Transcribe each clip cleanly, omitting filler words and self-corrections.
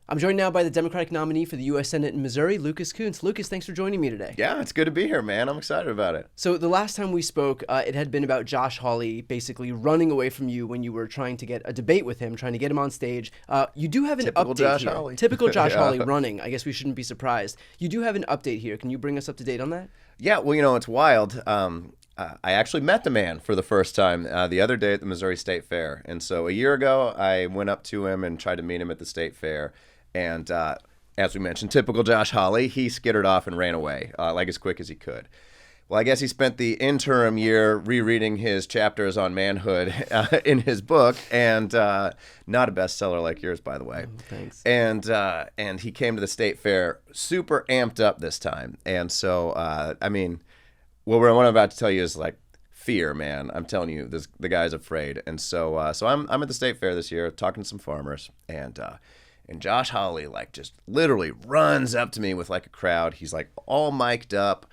I'm joined now by the Democratic nominee for the U.S. Senate in Missouri, Lucas Kunce. Lucas, thanks for joining me today. Yeah, it's good to be here, man. I'm excited about it. So the last time we spoke, it had been about Josh Hawley basically running away from you when you were trying to get a debate with him, trying to get him on stage. You do have an Typical update Josh here. Hawley. Typical Josh Yeah. Hawley running. I guess we shouldn't be surprised. You do have an update here. Can you bring us up to date on that? Yeah, well, it's wild. I actually met the man for the first time the other day at the Missouri State Fair. And so a year ago, I went up to him and tried to meet him at the State Fair. And as we mentioned, typical Josh Hawley, he skittered off and ran away like as quick as he could. Well, I guess he spent the interim year rereading his chapters on manhood in his book, and not a bestseller like yours, by the way. Thanks. And he came to the State Fair super amped up this time. And so, what I'm about to tell you is like fear, man. I'm telling you, the guy's afraid. And so I'm at the State Fair this year talking to some farmers, and Josh Hawley like just literally runs up to me with like a crowd. He's like all mic'd up,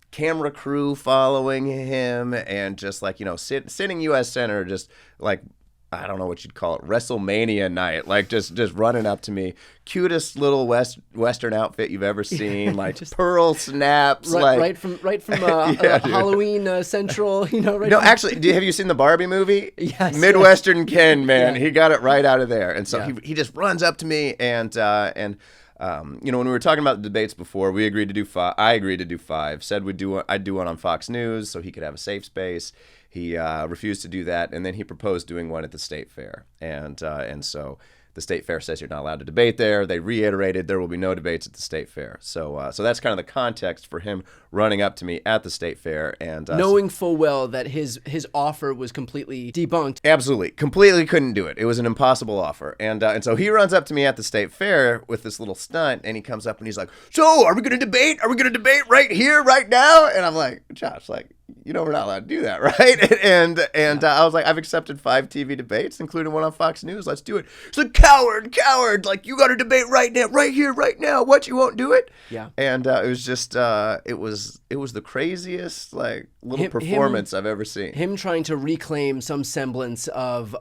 camera crew following him, and just like sitting U.S. Senator, just like I don't know what you'd call it, WrestleMania night, like just running up to me, cutest little Western outfit you've ever seen, like just pearl snaps, right from Yeah, Halloween Central, right? No, actually, have you seen the Barbie movie? Yes. Midwestern Ken, man, Yeah. he got it right out of there, and so Yeah. he just runs up to me, and when we were talking about the debates before, we agreed to do five. I agreed to do five. Said I'd do one on Fox News so he could have a safe space. He refused to do that, and then he proposed doing one at the State Fair, and so the State Fair says you're not allowed to debate there. They reiterated there will be no debates at the State Fair. So that's kind of the context for him running up to me at the State Fair, and knowing full well that his offer was completely debunked. absolutely, completely couldn't do it. It was an impossible offer, and so he runs up to me at the State Fair with this little stunt, and he comes up and he's like, "So, are we going to debate? Are we going to debate right here, right now?" And I'm like, "Josh, like, we're not allowed to do that, right?" And I was like, "I've accepted 5 TV debates, including one on Fox News. Let's do it." He's like, "Coward! Like, you got to debate right now, right here, right now. What, you won't do it?" Yeah. And it was just it was the craziest like little performance I've ever seen. Him trying to reclaim some semblance of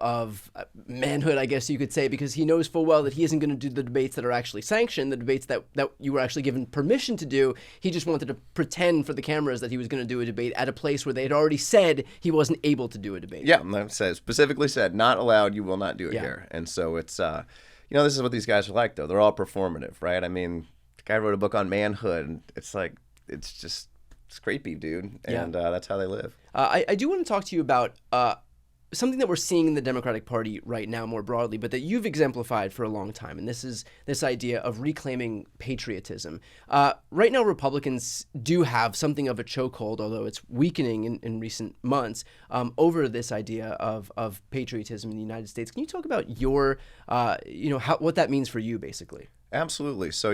manhood, I guess you could say, because he knows full well that he isn't going to do the debates that are actually sanctioned, the debates that you were actually given permission to do. He just wanted to pretend for the cameras that he was going to do a debate at a place where they had already said he wasn't able to do a debate. Yeah, it specifically said, not allowed, you will not do it Yeah. here. And so it's, this is what these guys are like, though. They're all performative, right? I mean, the guy wrote a book on manhood, and it's like, it's creepy, dude. And that's how they live. I do want to talk to you about something that we're seeing in the Democratic Party right now more broadly, but that you've exemplified for a long time, and this is this idea of reclaiming patriotism. Right now, Republicans do have something of a chokehold, although it's weakening in recent months, over this idea of patriotism in the United States. Can you talk about your, what that means for you, basically? Absolutely. So,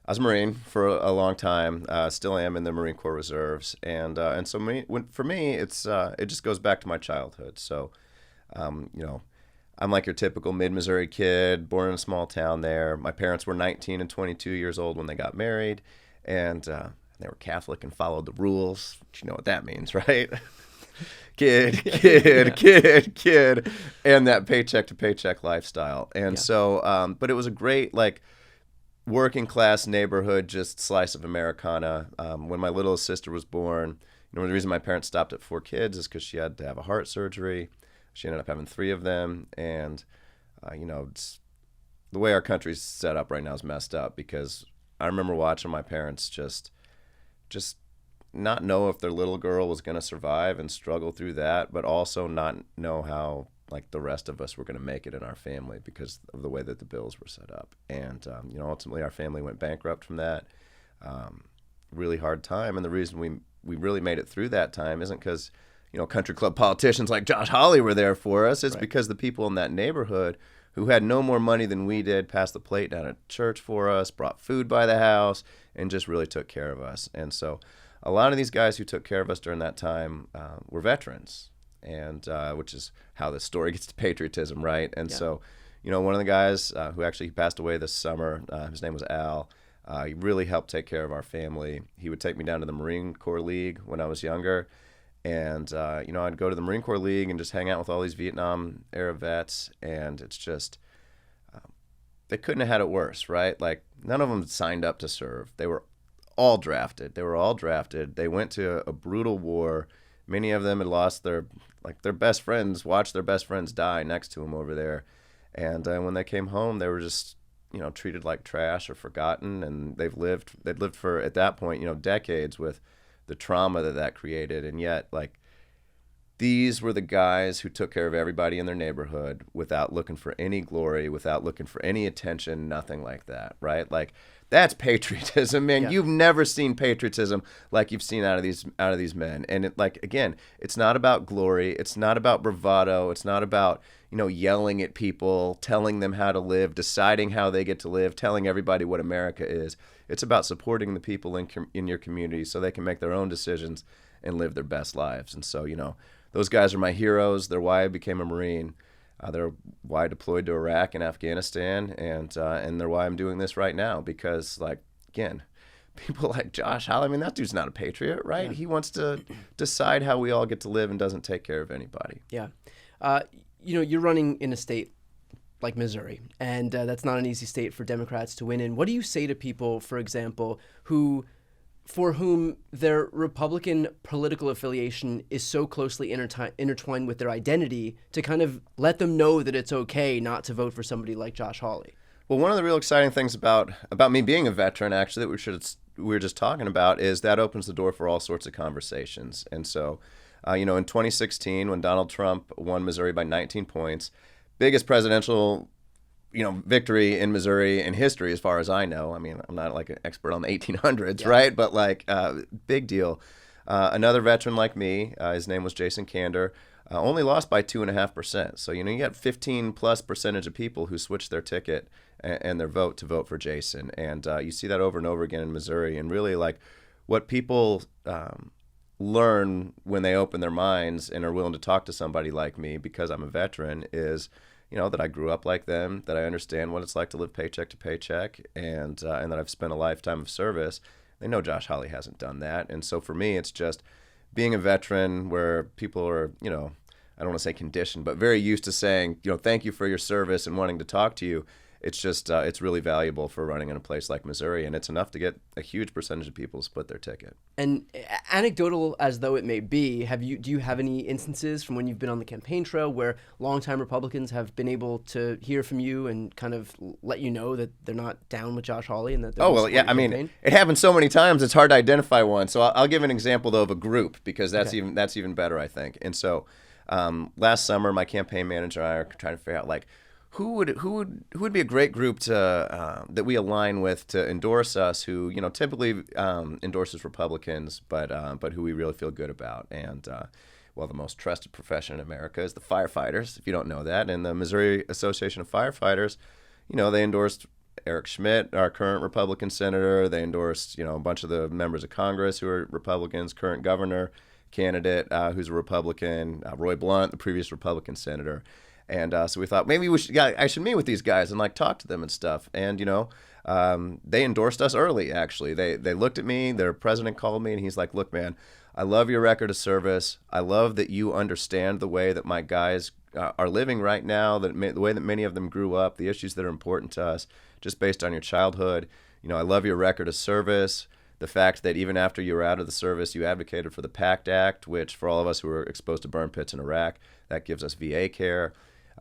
I was a Marine for a long time, still am in the Marine Corps Reserves, and so for me, it just goes back to my childhood. So, I'm like your typical mid-Missouri kid, born in a small town there. My parents were 19 and 22 years old when they got married, and they were Catholic and followed the rules. You know what that means, right? Kid, and that paycheck to paycheck lifestyle. And so, but it was a great, like, working class neighborhood, just slice of Americana. When my littlest sister was born, the reason my parents stopped at 4 kids is because she had to have a heart surgery. She ended up having 3 of them, and it's, the way our country's set up right now is messed up, because I remember watching my parents just not know if their little girl was going to survive and struggle through that, but also not know how like the rest of us were going to make it in our family because of the way that the bills were set up. And, ultimately our family went bankrupt from that. Really hard time. And the reason we really made it through that time isn't because, country club politicians like Josh Hawley were there for us. It's because the people in that neighborhood who had no more money than we did passed the plate down at church for us, brought food by the house, and just really took care of us. And so a lot of these guys who took care of us during that time were veterans. And which is how this story gets to patriotism, right? And so, one of the guys who actually passed away this summer, his name was Al. He really helped take care of our family. He would take me down to the Marine Corps League when I was younger, and I'd go to the Marine Corps League and just hang out with all these Vietnam era vets, and it's just they couldn't have had it worse, right? Like, none of them signed up to serve. They were all drafted. They went to a brutal war. Many of them had lost their best friends, watched their best friends die next to them over there. And when they came home, they were just, treated like trash or forgotten. And they'd lived for, at that point, decades with the trauma that created. And yet, like, these were the guys who took care of everybody in their neighborhood without looking for any glory, without looking for any attention, nothing like that, right? Like, that's patriotism, man. Yeah. You've never seen patriotism like you've seen out of these men. And again, it's not about glory. It's not about bravado. It's not about, yelling at people, telling them how to live, deciding how they get to live, telling everybody what America is. It's about supporting the people in your community so they can make their own decisions and live their best lives. And so, those guys are my heroes. They're why I became a Marine. They're why I deployed to Iraq and Afghanistan, and they're why I'm doing this right now. Because, like, again, people like Josh Hawley, I mean, that dude's not a patriot, right? Yeah. He wants to decide how we all get to live and doesn't take care of anybody. Yeah. You're running in a state like Missouri, and that's not an easy state for Democrats to win in. What do you say to people, for example, for whom their Republican political affiliation is so closely intertwined with their identity, to kind of let them know that it's okay not to vote for somebody like Josh Hawley? Well, one of the real exciting things about me being a veteran, actually, that we were just talking about, is that opens the door for all sorts of conversations. And so, in 2016, when Donald Trump won Missouri by 19 points, biggest presidential victory in Missouri in history, as far as I know. I mean, I'm not like an expert on the 1800s, yeah, right? But like, big deal. Another veteran like me, his name was Jason Kander, only lost by 2.5%. So, you got 15+% of people who switched their ticket and their vote to vote for Jason. And you see that over and over again in Missouri. And really, like, what people learn when they open their minds and are willing to talk to somebody like me, because I'm a veteran, is that I grew up like them, that I understand what it's like to live paycheck to paycheck, and that I've spent a lifetime of service. They know Josh Hawley hasn't done that. And so for me, it's just being a veteran where people are, I don't want to say conditioned, but very used to saying, thank you for your service and wanting to talk to you. It's just, it's really valuable for running in a place like Missouri, and it's enough to get a huge percentage of people to split their ticket. And anecdotal as though it may be, do you have any instances from when you've been on the campaign trail where longtime Republicans have been able to hear from you and kind of let you know that they're not down with Josh Hawley and that they're yeah, I mean, it happens so many times it's hard to identify one. So I'll give an example though of a group, because that's even better, I think. And so last summer, my campaign manager and I are trying to figure out, like, who would be a great group to that we align with to endorse us, who typically endorses Republicans, but who we really feel good about. And the most trusted profession in America is the firefighters, if you don't know that. And the Missouri Association of Firefighters, they endorsed Eric Schmidt, our current Republican senator. They endorsed a bunch of the members of Congress who are Republicans, current governor candidate who's a Republican, Roy Blunt, the previous Republican senator. And so we thought maybe I should meet with these guys and like talk to them and stuff. And they endorsed us early. Actually, they looked at me. Their president called me and he's like, "Look, man, I love your record of service. I love that you understand the way that my guys are living right now. The way that many of them grew up, the issues that are important to us, just based on your childhood. I love your record of service. The fact that even after you were out of the service, you advocated for the PACT Act, which for all of us who were exposed to burn pits in Iraq, that gives us VA care."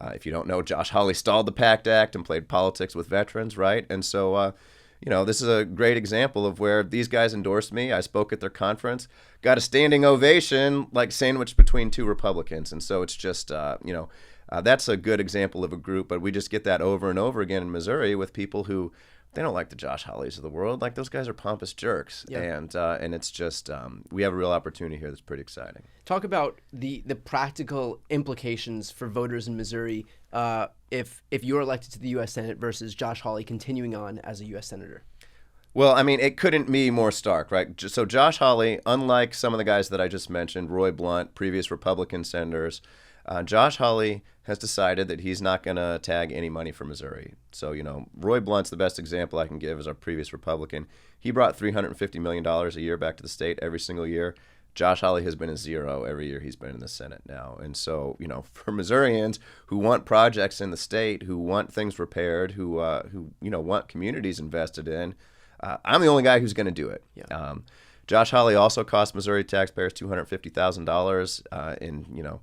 If you don't know, Josh Hawley stalled the PACT Act and played politics with veterans, right? And so, this is a great example of where these guys endorsed me. I spoke at their conference, got a standing ovation, like sandwiched between two Republicans. And so it's just, that's a good example of a group. But we just get that over and over again in Missouri with people who, they don't like the Josh Hawleys of the world. Like, those guys are pompous jerks. Yeah. And it's just, we have a real opportunity here that's pretty exciting. Talk about the practical implications for voters in Missouri if you're elected to the U.S. Senate versus Josh Hawley continuing on as a U.S. Senator. Well, I mean, it couldn't be more stark, right? So Josh Hawley, unlike some of the guys that I just mentioned, Roy Blunt, previous Republican senators, Josh Hawley has decided that he's not going to tag any money for Missouri. So, Roy Blunt's the best example I can give as our previous Republican. He brought $350 million a year back to the state every single year. Josh Hawley has been a 0 every year he's been in the Senate now. And so, for Missourians who want projects in the state, who want things repaired, who want communities invested in, I'm the only guy who's going to do it. Yeah. Josh Hawley also cost Missouri taxpayers $250,000 in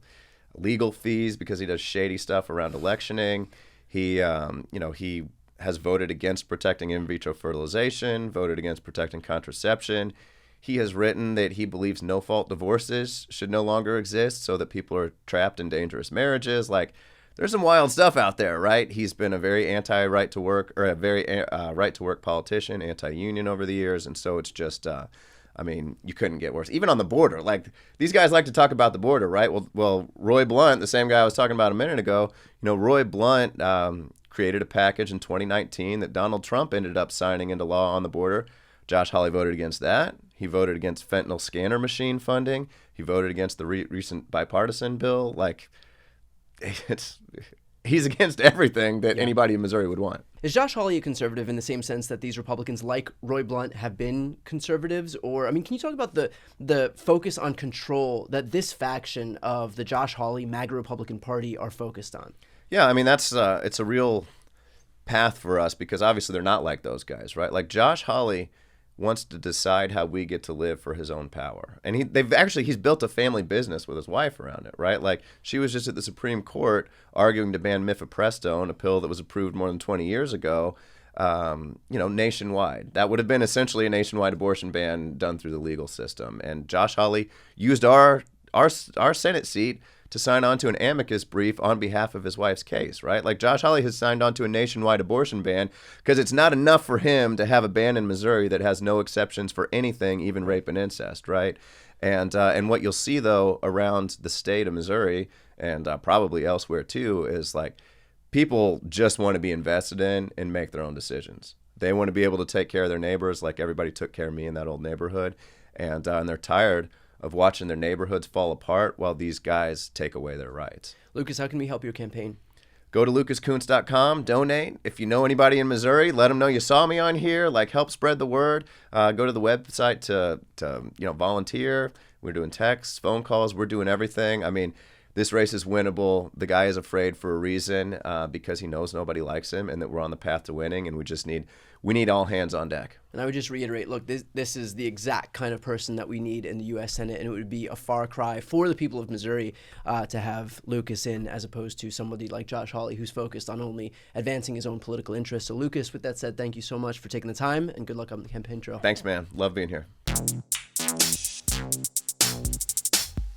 legal fees because he does shady stuff around electioning. He has voted against protecting in vitro fertilization, voted against protecting contraception. He has written that he believes no-fault divorces should no longer exist so that people are trapped in dangerous marriages. Like, there's some wild stuff out there, right? He's been a very anti-right to work, or a very right-to-work politician, anti-union over the years, and so it's just, you couldn't get worse. Even on the border, like, these guys like to talk about the border, right? Well, Roy Blunt, the same guy I was talking about a minute ago, Roy Blunt created a package in 2019 that Donald Trump ended up signing into law on the border. Josh Hawley voted against that. He voted against fentanyl scanner machine funding. He voted against the recent bipartisan bill. Like, he's against everything that anybody in Missouri would want. Is Josh Hawley a conservative in the same sense that these Republicans like Roy Blunt have been conservatives? Or, can you talk about the focus on control that this faction of the Josh Hawley MAGA Republican Party are focused on? Yeah, that's it's a real path for us because obviously they're not like those guys, right? Like, Josh Hawley wants to decide how we get to live for his own power. And he's built a family business with his wife around it, right? Like, she was just at the Supreme Court arguing to ban mifepristone, a pill that was approved more than 20 years ago, nationwide. That would have been essentially a nationwide abortion ban done through the legal system. And Josh Hawley used our Senate seat to sign on to an amicus brief on behalf of his wife's case, right? Like, Josh Hawley has signed on to a nationwide abortion ban because it's not enough for him to have a ban in Missouri that has no exceptions for anything, even rape and incest, right? And what you'll see, though, around the state of Missouri and probably elsewhere, too, is, like, people just want to be invested in and make their own decisions. They want to be able to take care of their neighbors like everybody took care of me in that old neighborhood, and they're tired of watching their neighborhoods fall apart while these guys take away their rights. Lucas, how can we help your campaign? Go to lucaskunce.com, donate. If you know anybody in Missouri, let them know you saw me on here. Like, help spread the word. Go to the website to volunteer. We're doing texts, phone calls. We're doing everything. This race is winnable. The guy is afraid for a reason because he knows nobody likes him and that we're on the path to winning, and we need all hands on deck. And I would just reiterate, look, this is the exact kind of person that we need in the U.S. Senate, and it would be a far cry for the people of Missouri to have Lucas in as opposed to somebody like Josh Hawley who's focused on only advancing his own political interests. So, Lucas, with that said, thank you so much for taking the time, and good luck on the campaign trail. Thanks, man. Love being here.